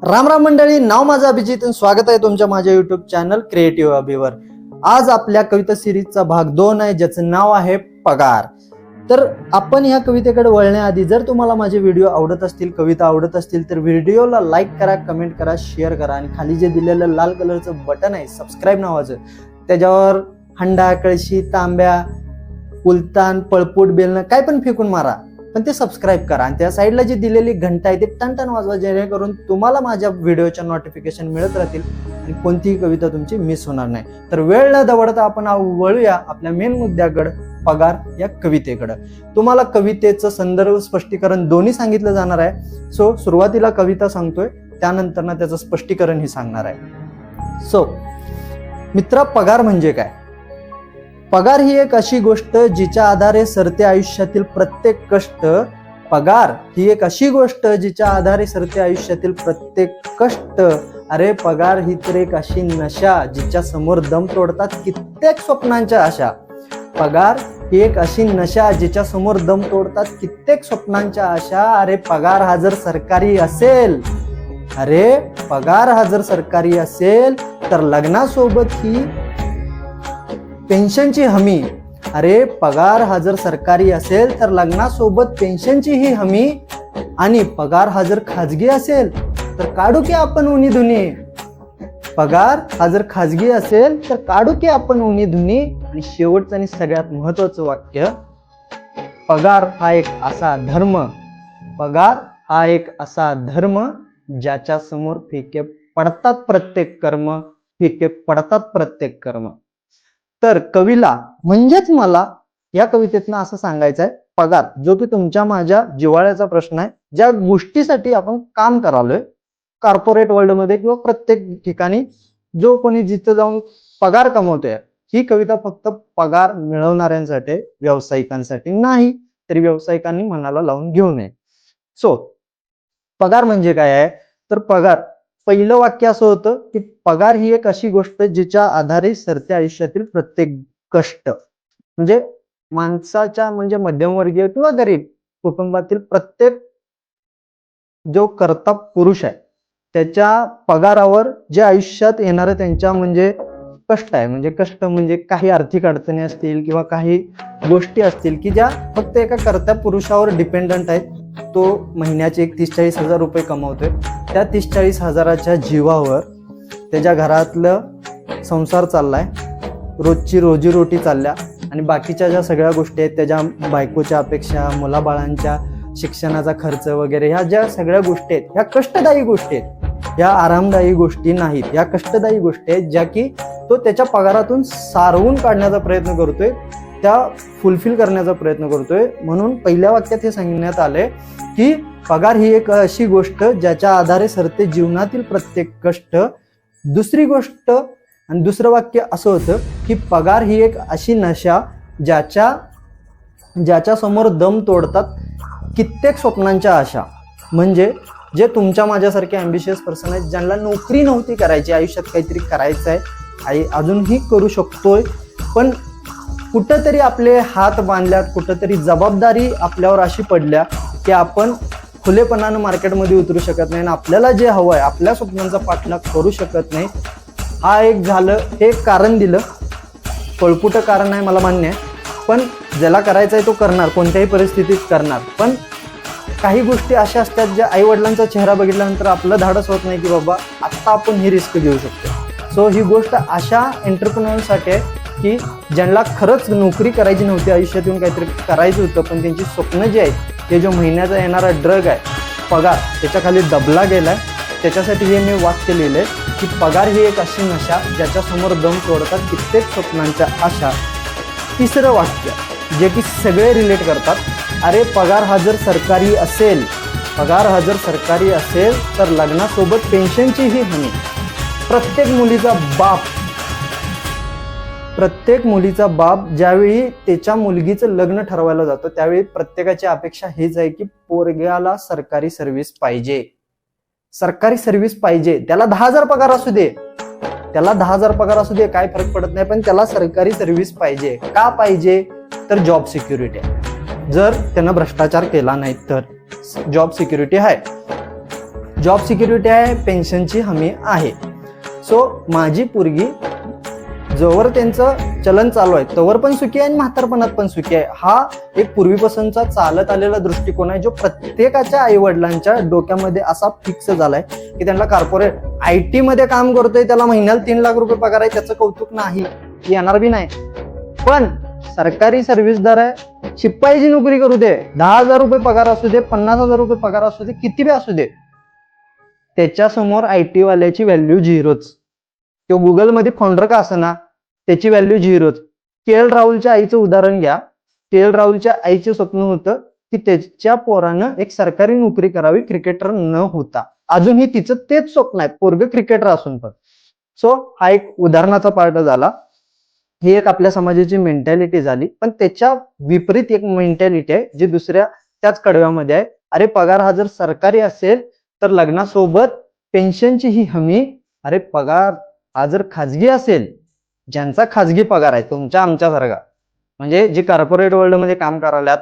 राम राम मंडळी, नाव माझं अभिजित आणि स्वागत आहे तुमच्या माझ्या युट्यूब चॅनल क्रिएटिव्ह अभिवर। आज आपल्या कविता सिरीजचा भाग 2 आहे, ज्याचं नाव आहे पगार। तर आपण ह्या कवितेकडे वळण्याआधी जर तुम्हाला माझे व्हिडिओ आवडत असतील, कविता आवडत असतील तर व्हिडिओला लाईक करा, कमेंट करा, शेअर करा आणि खाली जे दिलेलं लाल कलरचं बटन आहे सबस्क्राईब नावाचं, त्याच्यावर हंडा, कळशी, तांब्या, उलतान, पळपूट, बेलणं काय पण फेकून मारा, पण ते सबस्क्राईब करा आणि त्या साईडला जी दिलेली घंटा आहे ते टन वाजवा, जेणेकरून तुम्हाला माझ्या व्हिडिओच्या नोटिफिकेशन मिळत राहतील आणि कोणतीही कविता तुमची मिस होणार नाही। तर वेळ न दवडता आपण वळूया आपल्या मेन मुद्द्याकडे, पगार या कवितेकडे। तुम्हाला कवितेचं संदर्भ स्पष्टीकरण दोन्ही सांगितलं जाणार आहे। सो सुरुवातीला कविता सांगतोय, त्यानंतर ना त्याचं स्पष्टीकरण ही सांगणार आहे। सो मित्रा, पगार म्हणजे काय? पगार ही एक अशी गोष्ट जिच्या आधारे सरते आयुष्यातील प्रत्येक कष्ट। पगार ही एक अशी गोष्ट जिच्या आधारे सरते आयुष्यातील प्रत्येक कष्ट। अरे पगार ही तर एक अशी नशा जिच्या समोर दम तोडतात कित्येक स्वप्नांच्या आशा। पगार ही एक अशी नशा जिच्या समोर दम तोडतात कित्येक स्वप्नांच्या आशा। अरे पगार हा जर सरकारी असेल, अरे पगार हा जर सरकारी असेल तर लग्नासोबत ही पेन्शनची हमी। अरे पगार हा जर सरकारी असेल तर लग्नासोबत पेन्शनची ही हमी। आणि पगार हा जर खाजगी असेल तर काढू की आपण उनी धुनी। पगार हा जर खाजगी असेल तर काढू की आपण उनी धुनी। आणि शेवटचं आणि सगळ्यात महत्वाचं वाक्य, पगार हा एक असा धर्म, पगार हा एक असा धर्म ज्याच्या समोर फिके पडतात प्रत्येक कर्म, फिके पडतात प्रत्येक कर्म। तर कवीला म्हणजेच मला या कवितेतनं असं सांगायचं आहे, पगार जो की तुमच्या माझ्या जिव्हाळ्याचा प्रश्न आहे, ज्या गोष्टीसाठी आपण काम करालोय कॉर्पोरेट वर्ल्ड मध्ये किंवा प्रत्येक ठिकाणी, जो कोणी जिथं जाऊन पगार कमवतोय, ही कविता फक्त पगार मिळवणाऱ्यांसाठी, व्यावसायिकांसाठी नाही, तरी व्यावसायिकांनी मनाला लावून घेऊ नये। सो पगार म्हणजे काय आहे? तर पगार, पहिलं वाक्य असं होतं की पगार ही एक अशी गोष्ट जिच्या आधारे सरते आयुष्यातील प्रत्येक कष्ट। म्हणजे माणसाच्या, म्हणजे मध्यमवर्गीय किंवा गरीब कुटुंबातील प्रत्येक जो कर्ता पुरुष आहे त्याच्या पगारावर जे आयुष्यात येणारे त्यांच्या म्हणजे कष्ट आहे, म्हणजे कष्ट म्हणजे काही आर्थिक अडचणी असतील किंवा काही गोष्टी असतील की ज्या फक्त एका कर्त्या पुरुषावर डिपेंडंट आहेत। तो महिन्याचे 30-40 हजार रुपये कमवतोय, त्या 30-40 हजाराच्या जीवावर त्याच्या घरातलं संसार चाललाय, रोजची रोजीरोटी चालल्या आणि बाकीच्या ज्या सगळ्या गोष्टी आहेत, त्याच्या बायकोच्या अपेक्षा, मुलाबाळांच्या शिक्षणाचा खर्च वगैरे, ह्या ज्या सगळ्या गोष्टी आहेत ह्या कष्टदायी गोष्टी आहेत, ह्या आरामदायी गोष्टी नाहीत, ह्या कष्टदायी गोष्टी आहेत ज्या की तो त्याच्या पगारातून सारवून काढण्याचा प्रयत्न करतोय, त्या फुलफिल करण्याचा प्रयत्न करतोय। म्हणून पहिल्या वाक्यात हे सांगण्यात आले की पगार ही एक अशी गोष्ट ज्याच्या आधारे सरते जीवनातील प्रत्येक कष्ट। दुसरी गोष्ट आणि दुसरं वाक्य असं होतं की पगार ही एक अशी नशा ज्याच्या समोर दम तोडतात कित्येक स्वप्नांच्या आशा। म्हणजे जे तुमच्या माझ्यासारखे ॲम्बिशियस पर्सन आहेत, ज्यांना नोकरी नव्हती करायची, आयुष्यात काहीतरी करायचं आहे, अजूनही करू शकतोय, पण कुठंतरी आपले हात बांधल्यात, कुठंतरी जबाबदारी आपल्यावर अशी पडल्या की आपण खुलेपणानं मार्केटमध्ये उतरू शकत नाही आणि आपल्याला जे हवं आहे, आपल्या स्वप्नांचा पाठलाग करू शकत नाही। हा एक झालं, हे कारण दिलं, पळपुटं कारण आहे मला मान्य आहे, पण ज्याला करायचं आहे तो करणार, कोणत्याही परिस्थितीत करणार। पण काही गोष्टी अशा असतात ज्या आई वडिलांचा चेहरा बघितल्यानंतर आपलं धाडस होत नाही की बाबा आता आपण ही रिस्क घेऊ शकतो। सो ही गोष्ट अशा एंटरप्रेन्योरसाठी आहे की ज्यांना खरंच नोकरी करायची नव्हती, आयुष्यात येऊन काहीतरी करायचं होतं, पण त्यांची स्वप्न जी आहेत, ते जो महिन्याचा येणारा ड्रग आहे पगार, त्याच्याखाली दबला गेलाय। त्याच्यासाठी हे मी वाक्य लिहिलंय की पगार ही एक अशी नशा ज्याच्या समोर दम तोडतात कित्येक स्वप्नांच्या आशा। तिसरं वाक्य जे की सगळे रिलेट करतात, अरे पगार हा जर सरकारी असेल, पगार हा जर सरकारी असेल तर लग्नासोबत पेन्शनची ही हमी। प्रत्येक मुलीचा बाप ज्यावेळी त्याच्या मुलगीचं लग्न ठरवायला जातो त्यावेळी प्रत्येकाची अपेक्षा हेच आहे की पोरग्याला सरकारी सर्व्हिस पाहिजे, सरकारी सर्व्हिस पाहिजे। त्याला 10,000 पगार असू दे, त्याला 10,000 पगार असू दे, काय फरक पडत नाही, पण त्याला सरकारी सर्व्हिस पाहिजे। का पाहिजे? तर जॉब सिक्युरिटी आहे। जर त्यानं भ्रष्टाचार केला नाही तर जॉब सिक्युरिटी आहे। जॉब सिक्युरिटी आहे, पेन्शनची हमी आहे. सो माझी पोरगी जोवर त्यांचं चलन चालू आहे तोवर पण सुखी आहे आणि म्हातारपणात पण सुखी आहे. हा एक पूर्वीपासूनचा चालत आलेला दृष्टिकोन आहे, जो प्रत्येकाच्या आई वडिलांच्या डोक्यामध्ये असा फिक्स झालाय की त्यांना कॉर्पोरेट IT मध्ये काम करतोय, त्याला महिन्याला 3 लाख रुपये पगार आहे, त्याचं कौतुक नाही, येणार बी नाही. पण सरकारी सर्व्हिसदार आहे, शिपाईची नोकरी करू दे, 10,000 रुपये पगार असू दे, 50,000 रुपये पगार असू दे, किती बी असू दे, त्याच्यासमोर IT वाल्याची व्हॅल्यू झिरोच. तो गुगलमध्ये फाउंडर का असना, त्याची व्हॅल्यू झिरोच. KL राहुलच्या आईचं उदाहरण घ्या. KL राहुलच्या आईचं स्वप्न होतं की त्याच्या पोरानं एक सरकारी नोकरी करावी, क्रिकेटर न होता. अजूनही तिचं तेच स्वप्न आहे, पोरग क्रिकेटर असून पण. सो हा एक उदाहरणाचा पार्ट झाला. ही एक आपल्या समाजाची मेंटॅलिटी झाली. पण त्याच्या विपरीत एक मेंटॅलिटी आहे जी दुसऱ्या त्याच कडव्यामध्ये आहे. अरे पगार हा जर सरकारी असेल तर लग्नासोबत पेन्शनची ही हमी. अरे पगार हा जर खाजगी असेल, ज्यांचा खाजगी पगार आहे तुमच्या आमच्यासारखा, म्हणजे जे कॉर्पोरेट वर्ल्ड मध्ये काम करायला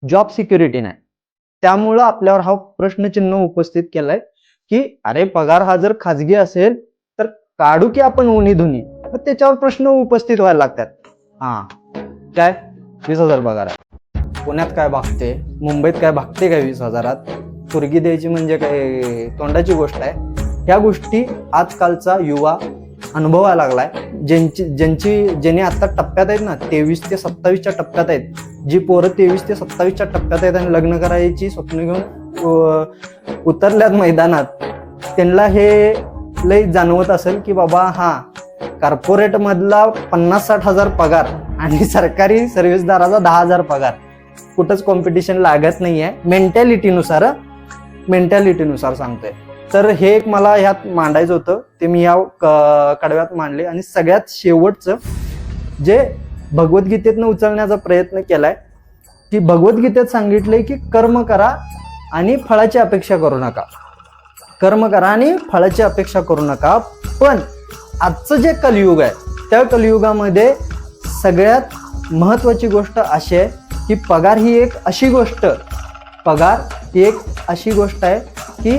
जॉब सिक्युरिटी नाही, त्यामुळं आपल्यावर हा प्रश्नचिन्ह उपस्थित केलाय की अरे पगार हा जर खाजगी असेल तर काढू की आपण उणी धुनी. त्याच्यावर प्रश्न उपस्थित व्हायला लागतात. काय 20,000 पगार आहे, पुण्यात काय भागते, मुंबईत काय भागते काय 20,000त? पोरगी द्यायची म्हणजे काय तोंडाची गोष्ट आहे? ह्या गोष्टी आजकालचा युवा अनुभवायला लागलाय. ज्यांनी आता टप्प्यात आहेत ना, 23 ते 27च्या टप्प्यात आहेत, जी पोरं 23 ते 27च्या टप्प्यात आहेत आणि लग्न करायची स्वप्न घेऊन उतरल्यात मैदानात, त्यांना हे लय जाणवत असेल की बाबा हा कॉर्पोरेट मधला 50-60 हजार पगार आणि सरकारी सर्व्हिसदाराचा 10,000 पगार, कुठंच कॉम्पिटिशन लागत नाहीये. मेंटॅलिटीनुसार सांगतोय. तर हे एक मला ह्यात मांडायचं होतं, ते मी या कडव्यात मांडले. आणि सगळ्यात शेवटचं जे भगवद्गीतेतनं उचलण्याचा प्रयत्न केलाय की भगवद्गीतेत सांगितलंय की कर्म करा आणि फळाची अपेक्षा करू नका. कर्म करा आणि फळाची अपेक्षा करू नका. पण आजचं जे कलियुग आहे त्या कलियुगामध्ये सगळ्यात महत्वाची गोष्ट अशी आहे की पगार ही एक अशी गोष्ट आहे की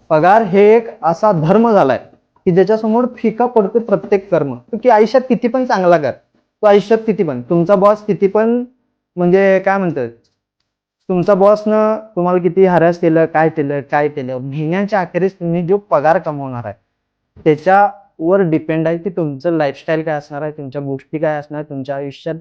पगार हे एक असा धर्म झालाय की ज्याच्यासमोर फिका पडतो प्रत्येक कर्म. की आयुष्यात किती पण चांगला कर, तो आयुष्यात किती पण तुमचा बॉस किती पण म्हणजे काय म्हणतात, तुमचा बॉसनं तुम्हाला किती हॅरॅस केलं, काय केलं, महिन्याच्या अखेरीस तुम्ही जो पगार कमवणार आहे त्याच्यावर डिपेंड आहे की तुमचं लाईफस्टाईल काय असणार आहे, तुमच्या गोष्टी काय असणार, तुमच्या आयुष्यात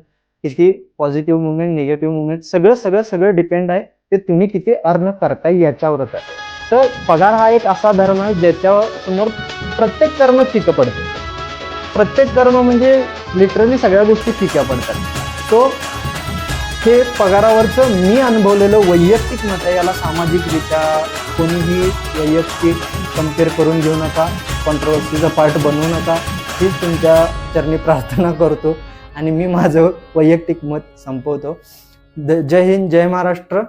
किती पॉझिटिव्ह मुवमेंट, निगेटिव्ह मुवमेंट, सगळं डिपेंड आहे ते तुम्ही किती अर्न करताय याच्यावरच आहे. तर पगार हा एक असा धर्म आहे ज्याच्या समोर प्रत्येक कर्म फिकं पडते. प्रत्येक कर्म म्हणजे लिटरली सगळ्या गोष्टी फिक्या पडतात. सो हे पगारावरचं मी अनुभवलेलं वैयक्तिक मत आहे. याला सामाजिकरित्या कोणीही वैयक्तिक कम्पेअर करून घेऊ नका, कॉन्ट्रोवर्सीचा पार्ट बनवू नका, हीच तुमच्या चरणी प्रार्थना करतो आणि मी माझं वैयक्तिक मत संपवतो. जय हिंद, जय महाराष्ट्र.